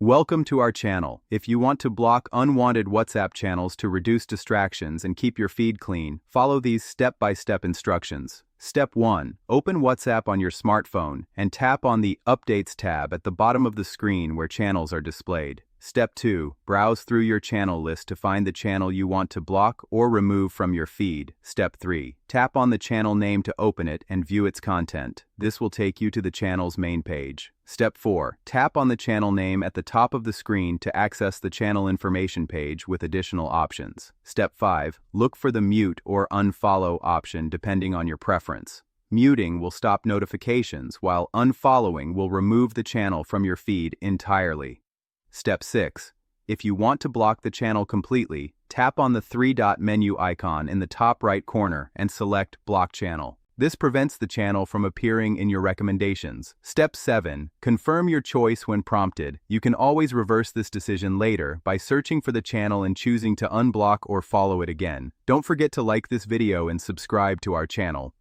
Welcome to our channel. If you want to block unwanted WhatsApp channels to reduce distractions and keep your feed clean, follow these step-by-step instructions. Step 1. Open WhatsApp on your smartphone and tap on the Updates tab at the bottom of the screen where channels are displayed. Step 2. Browse through your channel list to find the channel you want to block or remove from your feed. Step 3. Tap on the channel name to open it and view its content. This will take you to the channel's main page. Step 4. Tap on the channel name at the top of the screen to access the channel information page with additional options. Step 5. Look for the mute or unfollow option depending on your preference. Muting will stop notifications, while unfollowing will remove the channel from your feed entirely. Step 6. If you want to block the channel completely, tap on the three-dot menu icon in the top right corner and select Block Channel. This prevents the channel from appearing in your recommendations. Step 7. Confirm your choice when prompted. You can always reverse this decision later by searching for the channel and choosing to unblock or follow it again. Don't forget to like this video and subscribe to our channel.